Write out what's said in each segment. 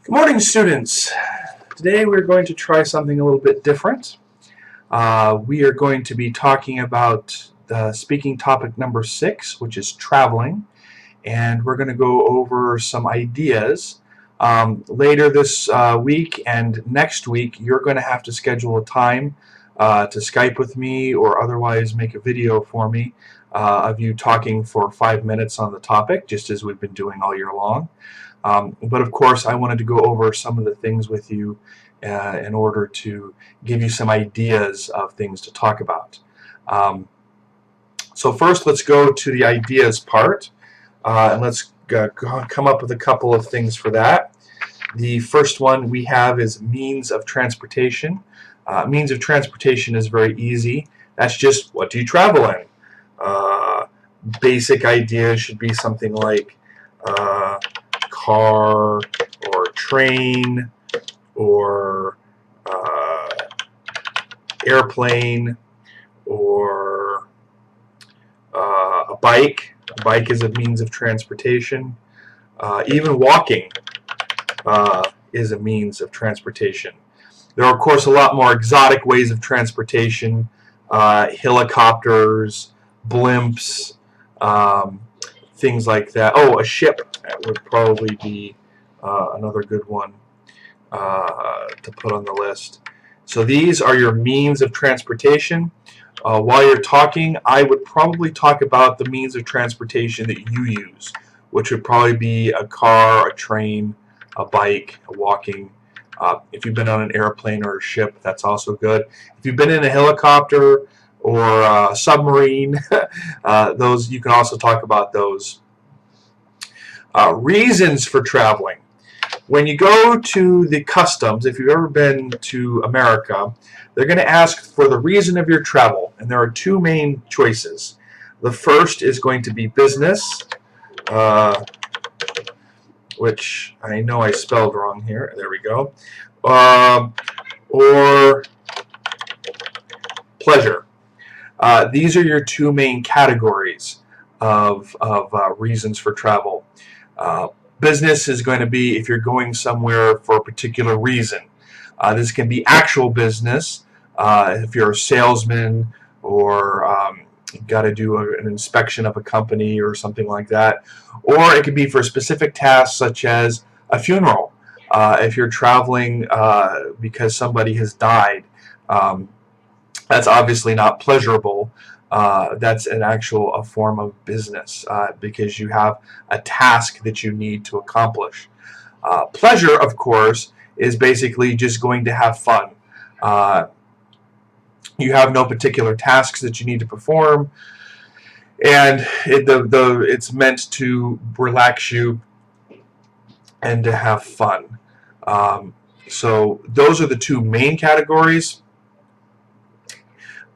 Good morning, students. Today we're going to try something a little bit different. We are going to be talking about the speaking topic number 6, which is traveling, and we're going to go over some ideas. Later this week and next week, you're going to have to schedule a time to Skype with me or otherwise make a video for me of you talking for 5 minutes on the topic, just as we've been doing all year long. But of course, I wanted to go over some of the things with you in order to give you some ideas of things to talk about. So first, let's go to the ideas part, and let's come up with a couple of things for that. The first one we have is means of transportation. Means of transportation is very easy. That's just, what do you travel in? Basic idea should be something like car or train or airplane or a bike. A bike is a means of transportation. Even walking is a means of transportation. There are, of course, a lot more exotic ways of transportation, helicopters, blimps, things like that. Oh, a ship would probably be another good one to put on the list. So these are your means of transportation. While you're talking, I would probably talk about the means of transportation that you use, which would probably be a car, a train, a bike, a walking. If you've been on an airplane or a ship, that's also good. If you've been in a helicopter or a submarine, those you can also talk about those. Reasons for traveling. When you go to the customs, if you've ever been to America, they're going to ask for the reason of your travel, and there are two main choices. The first is going to be business, which I know I spelled wrong here. There we go. Or pleasure. These are your two main categories of reasons for travel. Business is going to be if you're going somewhere for a particular reason. This can be actual business, if you're a salesman or you've got to do an inspection of a company or something like that. Or it could be for specific tasks such as a funeral. If you're traveling because somebody has died, that's obviously not pleasurable. That's an actual a form of business because you have a task that you need to accomplish. Pleasure, of course, is basically just going to have fun. You have no particular tasks that you need to perform, and it's meant to relax you and to have fun. So those are the two main categories.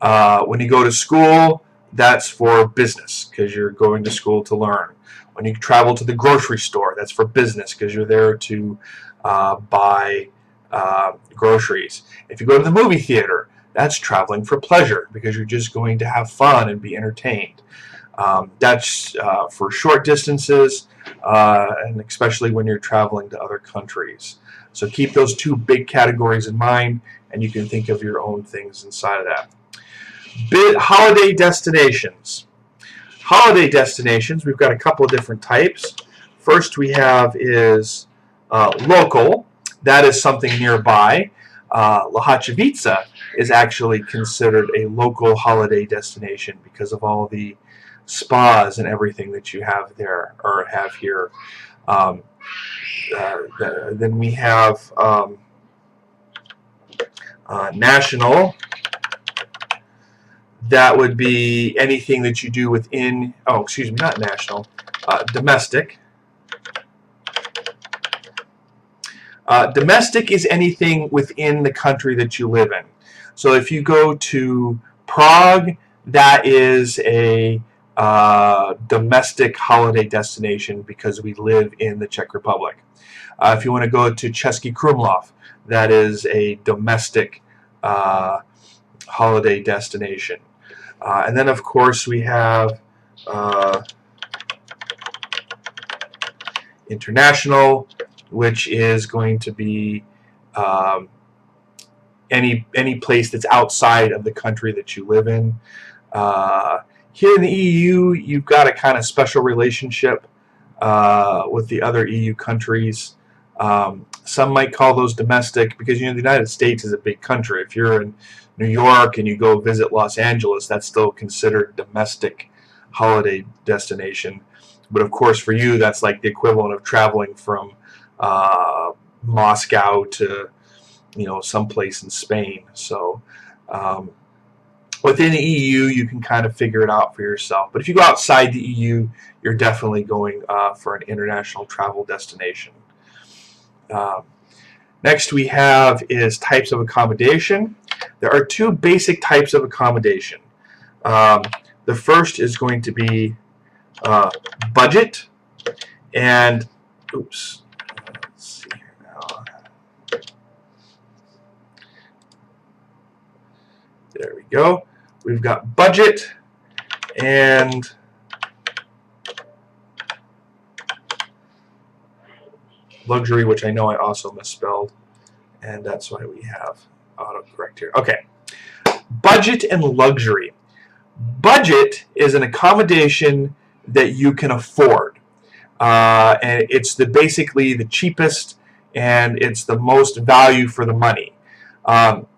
When you go to school, that's for business because you're going to school to learn. When you travel to the grocery store, that's for business because you're there to buy groceries. If you go to the movie theater, that's traveling for pleasure because you're just going to have fun and be entertained. That's for short distances and especially when you're traveling to other countries. So keep those two big categories in mind, and you can think of your own things inside of that. Holiday destinations. Holiday destinations, we've got a couple of different types. First we have is local. That is something nearby. Lahachivica is actually considered a local holiday destination because of all the spas and everything that you have there or have here. Then we have national. That would be anything that you do within, not national, domestic. Domestic is anything within the country that you live in. So if you go to Prague, that is a domestic holiday destination because we live in the Czech Republic. If you want to go to Český Krumlov, that is a domestic holiday destination. And then, of course, we have international, which is going to be um, any place that's outside of the country that you live in. Here in the EU, you've got a kind of special relationship with the other EU countries. Some might call those domestic because, the United States is a big country. If you're in New York and you go visit Los Angeles, that's still considered domestic holiday destination. But of course, for you, that's like the equivalent of traveling from Moscow to someplace in Spain. So within the EU, you can kind of figure it out for yourself. But if you go outside the EU, you're definitely going for an international travel destination. Next we have is types of accommodation. There are two basic types of accommodation. The first is going to be budget, and let's see here now. There we go. We've got budget and luxury, which I know I also misspelled, and that's why we have autocorrect here. Okay, budget and luxury. Budget is an accommodation that you can afford, and it's basically the cheapest, and it's the most value for the money.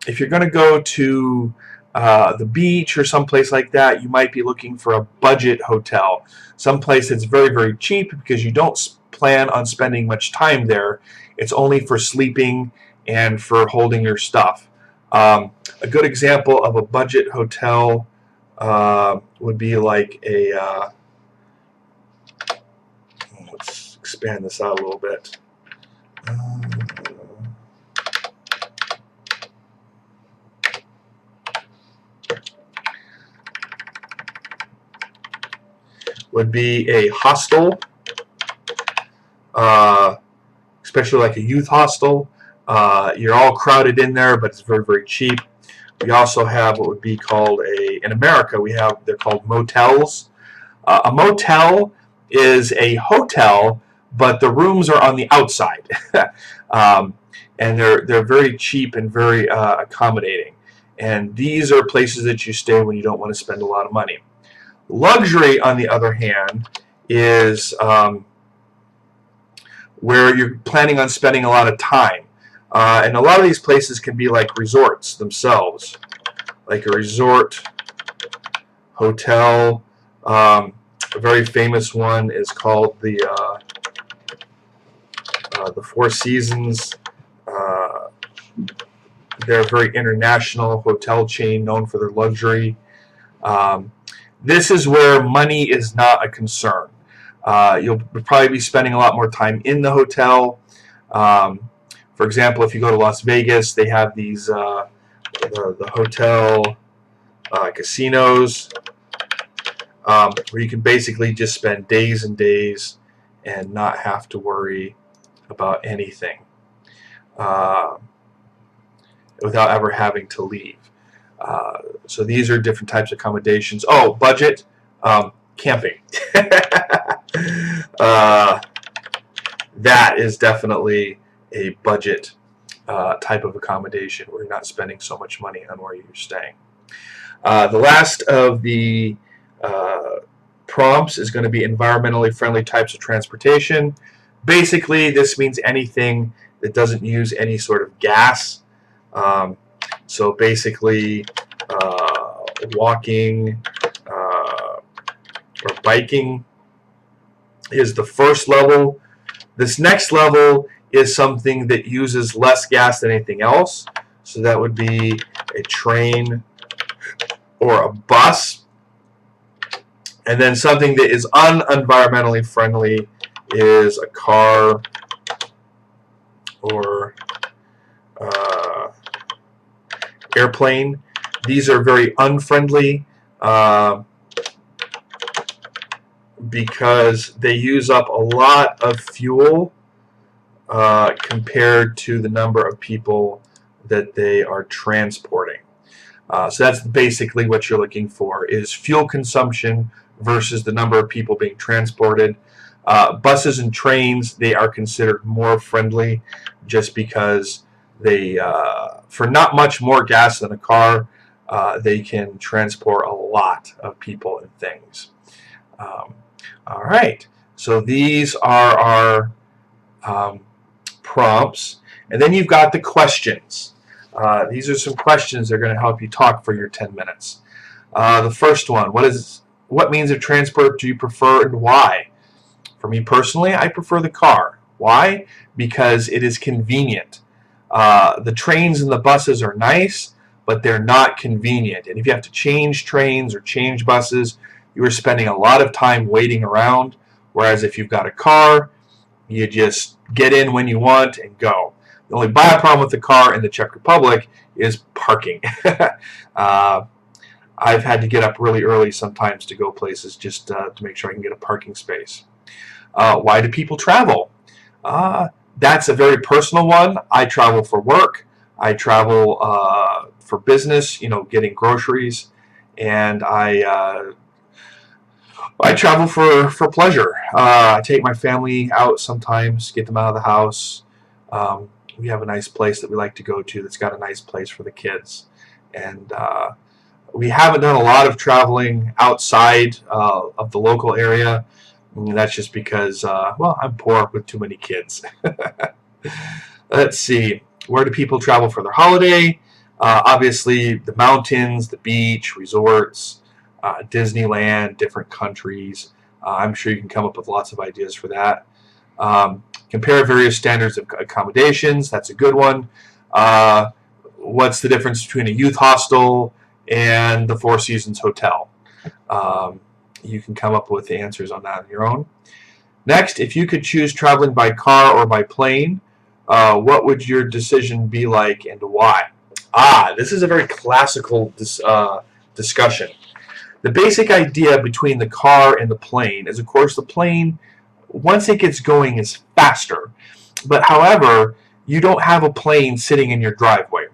If you're going to go to the beach or someplace like that, you might be looking for a budget hotel, someplace that's very, very cheap because you don't plan on spending much time there. It's only for sleeping and for holding your stuff. A good example of a budget hotel would be like a let's expand this out a little bit. Would be a hostel, especially like a youth hostel. You're all crowded in there, but it's very, very cheap. We also have what would be called in America, they're called motels. A motel is a hotel, but the rooms are on the outside. And they're very cheap and very accommodating. And these are places that you stay when you don't want to spend a lot of money. Luxury, on the other hand, is where you're planning on spending a lot of time. And a lot of these places can be like resorts themselves, like a resort hotel. A very famous one is called the Four Seasons. They're a very international hotel chain known for their luxury. This is where money is not a concern. You'll probably be spending a lot more time in the hotel. For example, if you go to Las Vegas, they have these the hotel casinos where you can basically just spend days and days and not have to worry about anything without ever having to leave. So these are different types of accommodations. Oh, budget, camping. That is definitely a budget type of accommodation where you're not spending so much money on where you're staying. The last of the prompts is going to be environmentally friendly types of transportation. Basically, this means anything that doesn't use any sort of gas. So basically, walking or biking is the first level. This next level is something that uses less gas than anything else. So that would be a train or a bus. And then something that is unenvironmentally friendly is a car or airplane. These are very unfriendly because they use up a lot of fuel compared to the number of people that they are transporting. So that's basically what you're looking for, is fuel consumption versus the number of people being transported. Buses and trains, they are considered more friendly just because they, for not much more gas than a car, they can transport a lot of people and things. All right, so these are our prompts, and then you've got the questions. These are some questions that are going to help you talk for your 10 minutes. The first one, what means of transport do you prefer and why? For me personally, I prefer the car. Why? Because it is convenient. The trains and the buses are nice, but they're not convenient. And if you have to change trains or change buses, you are spending a lot of time waiting around. Whereas if you've got a car, you just get in when you want and go. The only bad problem with the car in the Czech Republic is parking. I've had to get up really early sometimes to go places just to make sure I can get a parking space. Why do people travel? That's a very personal one. I travel for work. I travel for business, getting groceries, and I travel for pleasure. I take my family out sometimes, get them out of the house. We have a nice place that we like to go to that's got a nice place for the kids. And we haven't done a lot of traveling outside of the local area. And that's just because, I'm poor with too many kids. Let's see. Where do people travel for their holiday? Obviously, the mountains, the beach, resorts, Disneyland, different countries. I'm sure you can come up with lots of ideas for that. Compare various standards of accommodations. That's a good one. What's the difference between a youth hostel and the Four Seasons Hotel? You can come up with the answers on that on your own. Next, if you could choose traveling by car or by plane, what would your decision be like and why? This is a very classical discussion. The basic idea between the car and the plane is, of course, the plane, once it gets going, is faster. But however, you don't have a plane sitting in your driveway.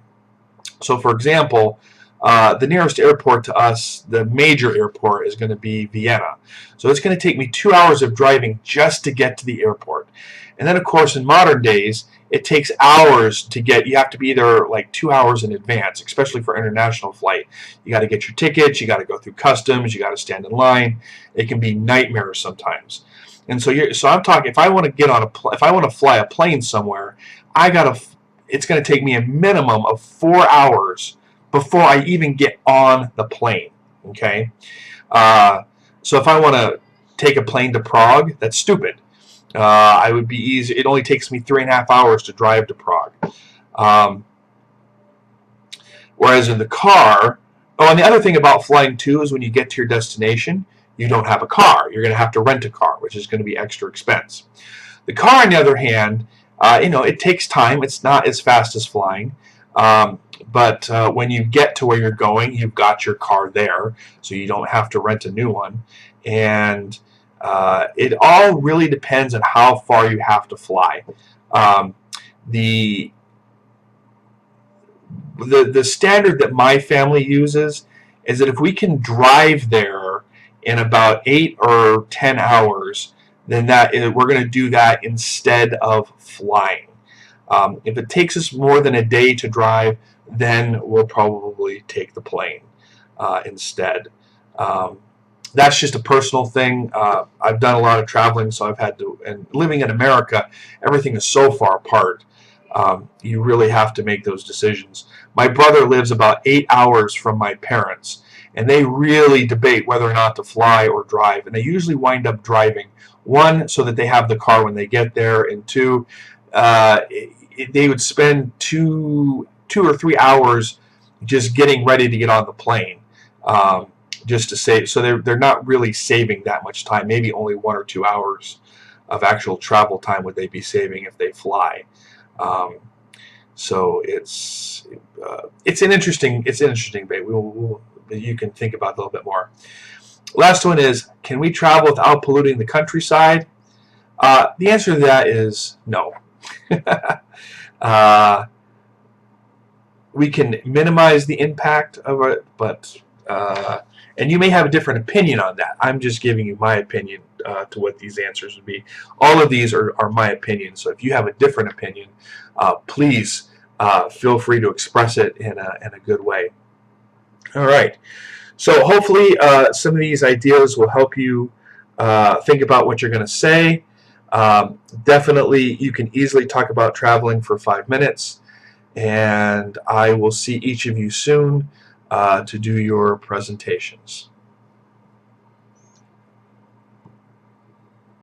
So, for example, the nearest airport to us, the major airport, is going to be Vienna. So it's going to take me 2 hours of driving just to get to the airport. And then, of course, in modern days, it takes hours to get. You have to be there like 2 hours in advance, especially for international flight. You got to get your tickets. You got to go through customs. You got to stand in line. It can be nightmares sometimes. And so I'm talking. If I want to if I want to fly a plane somewhere, it's going to take me a minimum of 4 hours before I even get on the plane. Okay. So if I want to take a plane to Prague, that's stupid. I would be easy. It only takes me 3.5 hours to drive to Prague. Whereas in the car, and the other thing about flying too is when you get to your destination, you don't have a car. You're going to have to rent a car, which is going to be extra expense. The car, on the other hand, it takes time. It's not as fast as flying. But when you get to where you're going, you've got your car there, so you don't have to rent a new one. And it all really depends on how far you have to fly. The standard that my family uses is that if we can drive there in about 8 or 10 hours, then we're going to do that instead of flying. If it takes us more than a day to drive, then we'll probably take the plane instead. That's just a personal thing. I've done a lot of traveling, so I've had to, and living in America, everything is so far apart. You really have to make those decisions. My brother lives about 8 hours from my parents, and they really debate whether or not to fly or drive, and they usually wind up driving. One, so that they have the car when they get there, and two, they would spend 2 or 3 hours just getting ready to get on the plane, just to save. So they're not really saving that much time. Maybe only 1 or 2 hours of actual travel time would they be saving if they fly. So it's an interesting debate. You can think about it a little bit more. Last one is, can we travel without polluting the countryside? The answer to that is no. We can minimize the impact of it, but And you may have a different opinion on that. I'm just giving you my opinion to what these answers would be. All of these are my opinion, so if you have a different opinion, please feel free to express it in a good way. All right. So hopefully some of these ideas will help you think about what you're going to say. Definitely, you can easily talk about traveling for 5 minutes, and I will see each of you soon to do your presentations.